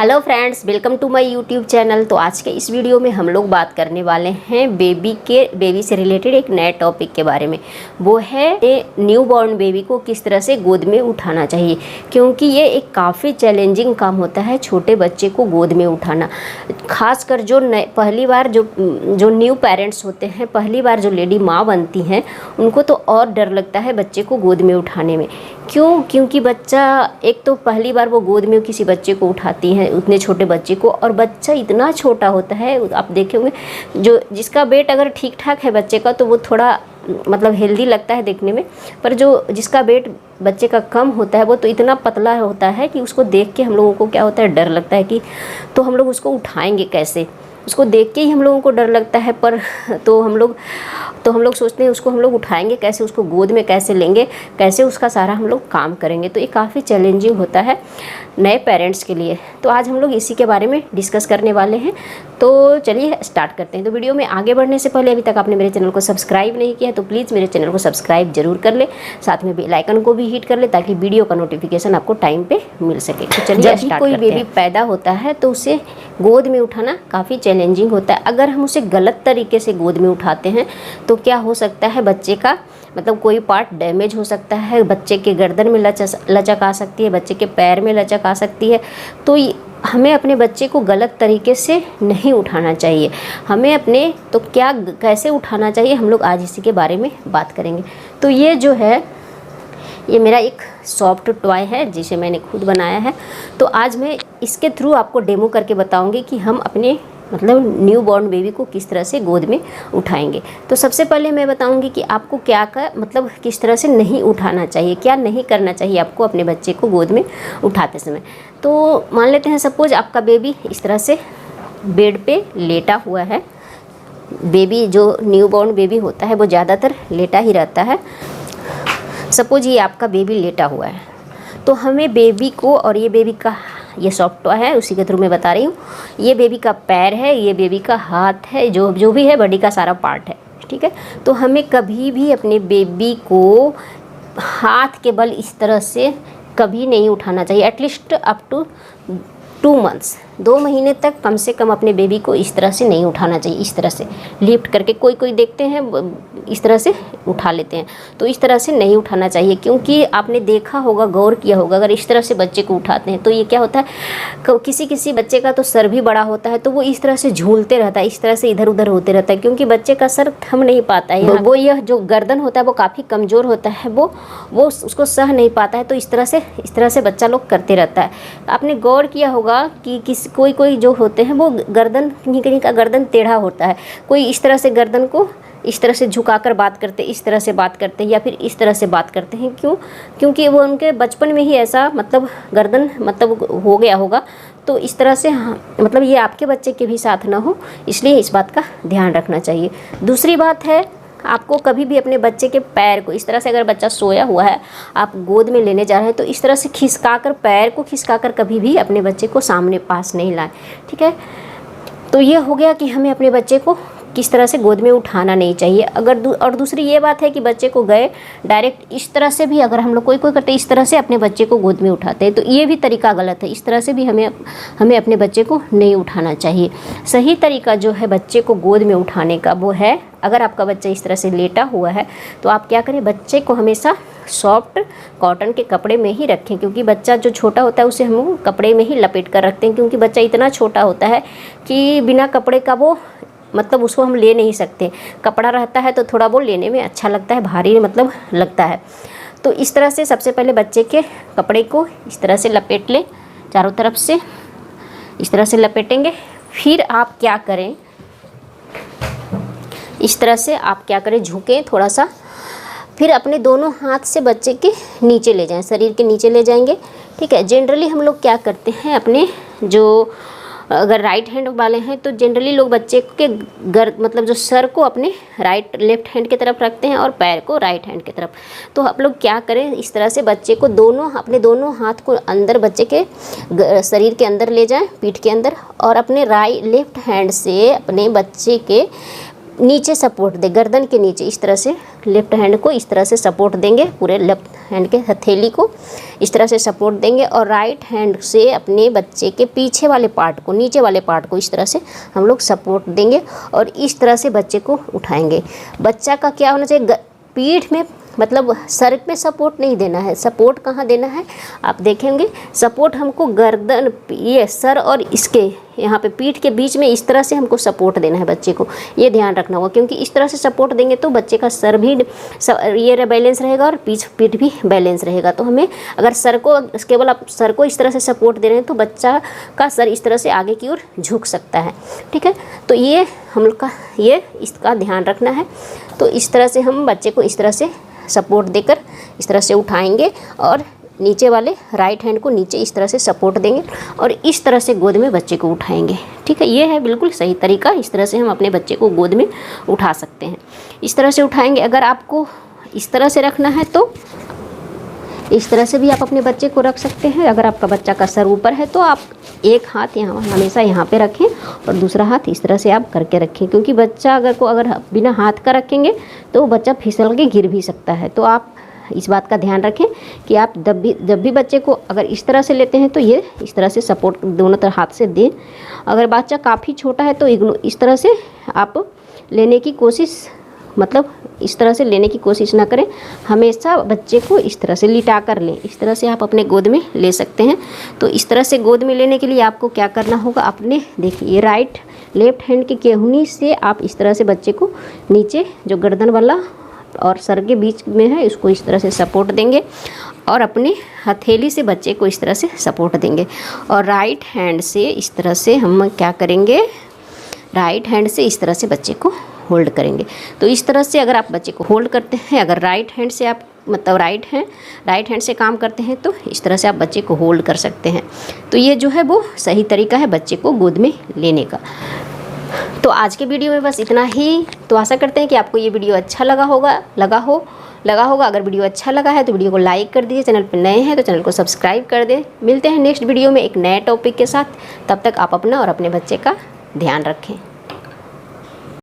Hello friends, welcome to my YouTube channel. तो आज के इस वीडियो में हम लोग बात करने वाले हैं बेबी से रिलेटेड एक नए टॉपिक के बारे में। वो है न्यू बॉर्न बेबी को किस तरह से गोद में उठाना चाहिए, क्योंकि ये एक काफ़ी चैलेंजिंग काम होता है छोटे बच्चे को गोद में उठाना। खासकर जो पहली बार जो न्यू पेरेंट्स होते हैं, पहली बार जो लेडी माँ बनती हैं, उनको तो और डर लगता है बच्चे को गोद में उठाने में। क्योंकि बच्चा एक तो पहली बार वो गोद में किसी बच्चे को उठाती हैं, उतने छोटे बच्चे को, और बच्चा इतना छोटा होता है। आप देखे होंगे जिसका वेट अगर ठीक ठाक है बच्चे का तो वो थोड़ा मतलब हेल्दी लगता है देखने में, पर जो जिसका वेट बच्चे का कम होता है वो तो इतना पतला होता है कि उसको देख के हम लोगों को क्या होता है, डर लगता है कि तो हम लोग उसको उठाएंगे कैसे। उसको देख के ही हम लोगों को डर लगता है, पर तो हम लोग सोचते हैं उसको हम लोग उठाएंगे कैसे, उसको गोद में कैसे लेंगे, कैसे उसका सारा हम लोग काम करेंगे। तो ये काफ़ी चैलेंजिंग होता है नए पेरेंट्स के लिए। तो आज हम लोग इसी के बारे में डिस्कस करने वाले हैं। तो चलिए स्टार्ट करते हैं। तो वीडियो में आगे बढ़ने से पहले अभी तक आपने मेरे चैनल को सब्सक्राइब नहीं किया है तो प्लीज़ मेरे चैनल को सब्सक्राइब जरूर कर ले, साथ में बेल आइकन को भी हिट कर ले ताकि वीडियो का नोटिफिकेशन आपको टाइम पे मिल सके। तो चलिए जब भी कोई बेबी पैदा होता है तो उसे गोद में उठाना काफ़ी चैलेंजिंग होता है। अगर हम उसे गलत तरीके से गोद में उठाते हैं तो क्या हो सकता है, बच्चे का मतलब कोई पार्ट डैमेज हो सकता है, बच्चे के गर्दन में लचक आ सकती है, बच्चे के पैर में लचक आ सकती है। तो हमें अपने बच्चे को गलत तरीके से नहीं उठाना चाहिए। हमें अपने तो क्या कैसे उठाना चाहिए, हम लोग आज इसी के बारे में बात करेंगे। तो ये जो है, ये मेरा एक सॉफ्ट टॉय है जिसे मैंने खुद बनाया है। तो आज मैं इसके थ्रू आपको डेमो करके बताऊंगी कि हम अपने मतलब न्यू बॉर्न बेबी को किस तरह से गोद में उठाएंगे। तो सबसे पहले मैं बताऊंगी कि आपको क्या मतलब किस तरह से नहीं उठाना चाहिए, क्या नहीं करना चाहिए आपको अपने बच्चे को गोद में उठाते समय। तो मान लेते हैं सपोज आपका बेबी इस तरह से बेड पे लेटा हुआ है। बेबी जो न्यू बॉर्न बेबी होता है वो ज़्यादातर लेटा ही रहता है। सपोज ये आपका बेबी लेटा हुआ है, तो हमें बेबी को, और ये बेबी का ये सॉफ्ट टॉय है उसी के थ्रू मैं बता रही हूँ, ये बेबी का पैर है, ये बेबी का हाथ है, जो भी है बॉडी का सारा पार्ट है, ठीक है। तो हमें कभी भी अपने बेबी को हाथ के बल इस तरह से कभी नहीं उठाना चाहिए। एटलीस्ट अप टू 2 मंथ्स, 2 महीने तक कम से कम अपने बेबी को इस तरह से नहीं उठाना चाहिए। इस तरह से लिफ्ट करके कोई देखते हैं इस तरह से उठा लेते हैं, तो इस तरह से नहीं उठाना चाहिए। क्योंकि आपने देखा होगा, गौर किया होगा, अगर इस तरह से बच्चे को उठाते हैं तो ये क्या होता है, किसी बच्चे का तो सर भी बड़ा होता है तो वो इस तरह से झूलते रहता है, इस तरह से इधर उधर होते रहता है, क्योंकि बच्चे का सर थम नहीं पाता है। वो यह जो गर्दन होता है वो काफ़ी कमज़ोर होता है, वो उसको सह नहीं पाता है। तो इस तरह से बच्चा लोग करते रहता है। आपने गौर किया होगा कि कोई जो होते हैं वो गर्दन, कहीं का गर्दन टेढ़ा होता है, कोई इस तरह से गर्दन को इस तरह से झुकाकर बात करते, इस तरह से बात करते हैं, या फिर इस तरह से बात करते हैं। क्योंकि वो उनके बचपन में ही ऐसा मतलब गर्दन मतलब हो गया होगा। तो इस तरह से मतलब ये आपके बच्चे के भी साथ ना हो, इसलिए इस बात का ध्यान रखना चाहिए। दूसरी बात है, आपको कभी भी अपने बच्चे के पैर को इस तरह से, अगर बच्चा सोया हुआ है आप गोद में लेने जा रहे हैं, तो इस तरह से खिसकाकर, पैर को खिसकाकर कभी भी अपने बच्चे को सामने पास नहीं लाएं, ठीक है। तो ये हो गया कि हमें अपने बच्चे को किस तरह से गोद में उठाना नहीं चाहिए। और दूसरी ये बात है कि बच्चे को गए डायरेक्ट इस तरह से भी अगर हम लोग कोई करते इस तरह से अपने बच्चे को गोद में उठाते हैं, तो ये भी तरीका गलत है। इस तरह से भी हमें अपने बच्चे को नहीं उठाना चाहिए। सही तरीका जो है बच्चे को गोद में उठाने का वो है, अगर आपका बच्चा इस तरह से लेटा हुआ है तो आप क्या करें, बच्चे को हमेशा सॉफ्ट कॉटन के कपड़े में ही रखें। क्योंकि बच्चा जो छोटा होता है उसे हम कपड़े में ही लपेट कर रखते हैं, क्योंकि बच्चा इतना छोटा होता है कि बिना कपड़े का वो मतलब उसको हम ले नहीं सकते। कपड़ा रहता है तो थोड़ा वो लेने में अच्छा लगता है, भारी मतलब लगता है। तो इस तरह से सबसे पहले बच्चे के कपड़े को इस तरह से लपेट लें, चारों तरफ से इस तरह से लपेटेंगे। फिर आप क्या करें, इस तरह से आप क्या करें, झुकें थोड़ा सा, फिर अपने दोनों हाथ से बच्चे के नीचे ले जाएं, शरीर के नीचे ले जाएंगे, ठीक है। जनरली हम लोग क्या करते हैं, अपने जो अगर राइट हैंड वाले हैं तो जनरली लोग बच्चे के मतलब जो सर को अपने लेफ्ट हैंड की तरफ रखते हैं और पैर को राइट हैंड की तरफ। तो आप लोग क्या करें, इस तरह से बच्चे को अपने दोनों हाथ को अंदर बच्चे के शरीर के अंदर ले जाएं, पीठ के अंदर, और अपने लेफ्ट हैंड से अपने बच्चे के नीचे सपोर्ट दे, गर्दन के नीचे इस तरह से लेफ्ट हैंड को इस तरह से सपोर्ट देंगे, पूरे लेफ्ट हैंड के हथेली को इस तरह से सपोर्ट देंगे और राइट हैंड से अपने बच्चे के पीछे वाले पार्ट को, नीचे वाले पार्ट को इस तरह से हम लोग सपोर्ट देंगे और इस तरह से बच्चे को उठाएंगे। बच्चा का क्या होना चाहिए, पीठ में मतलब सर पे सपोर्ट नहीं देना है। सपोर्ट कहाँ देना है आप देखेंगे, सपोर्ट हमको गर्दन, ये सर और इसके यहाँ पे पीठ के बीच में इस तरह से हमको सपोर्ट देना है बच्चे को, ये ध्यान रखना होगा। क्योंकि इस तरह से सपोर्ट देंगे तो बच्चे का सर भी ये बैलेंस रहेगा और पीठ भी बैलेंस रहेगा। तो हमें अगर सर को, केवल आप सर को इस तरह से सपोर्ट दे रहे हैं तो बच्चा का सर इस तरह से आगे की ओर झुक सकता है, ठीक है। तो ये हम लोग का ये इसका ध्यान रखना है। तो इस तरह से हम बच्चे को इस तरह से सपोर्ट देकर इस तरह से उठाएंगे और नीचे वाले राइट हैंड को नीचे इस तरह से सपोर्ट देंगे और इस तरह से गोद में बच्चे को उठाएंगे, ठीक है। ये है बिल्कुल सही तरीका, इस तरह से हम अपने बच्चे को गोद में उठा सकते हैं। इस तरह से उठाएंगे। अगर आपको इस तरह से रखना है तो इस तरह से भी आप अपने बच्चे को रख सकते हैं। अगर आपका बच्चा का सर ऊपर है तो आप एक हाथ यहाँ हमेशा यहाँ पे रखें और दूसरा हाथ इस तरह से आप करके रखें, क्योंकि बच्चा अगर बिना हाथ का रखेंगे तो बच्चा फिसल के गिर भी सकता है। तो आप इस बात का ध्यान रखें कि आप जब भी बच्चे को अगर इस तरह से लेते हैं तो ये इस तरह से सपोर्ट दोनों तरह हाथ से दें। अगर बच्चा काफ़ी छोटा है तो इस तरह से आप लेने की कोशिश, मतलब इस तरह से लेने की कोशिश ना करें। हमेशा बच्चे को इस तरह से लिटा कर लें। इस तरह से आप अपने गोद में ले सकते हैं। तो इस तरह से गोद में लेने के लिए आपको क्या करना होगा, अपने देखिए लेफ्ट हैंड की केहूनी से आप इस तरह से बच्चे को नीचे जो गर्दन वाला और सर के बीच में है इसको इस तरह से सपोर्ट देंगे और अपने हथेली से बच्चे को इस तरह से सपोर्ट देंगे और राइट हैंड से इस तरह से हम क्या करेंगे, राइट हैंड से इस तरह से बच्चे को होल्ड करेंगे। तो इस तरह से अगर आप बच्चे को होल्ड करते हैं, अगर राइट हैंड से आप मतलब राइट हैंड से काम करते हैं तो इस तरह से आप बच्चे को होल्ड कर सकते हैं। तो ये जो है वो सही तरीका है बच्चे को गोद में लेने का। तो आज के वीडियो में बस इतना ही। तो आशा करते हैं कि आपको ये वीडियो अच्छा लगा होगा। अगर वीडियो अच्छा लगा है तो वीडियो को लाइक कर दीजिए, चैनल पर नए हैं तो चैनल को सब्सक्राइब कर दें। मिलते हैं नेक्स्ट वीडियो में एक नए टॉपिक के साथ। तब तक आप अपना और अपने बच्चे का ध्यान रखें।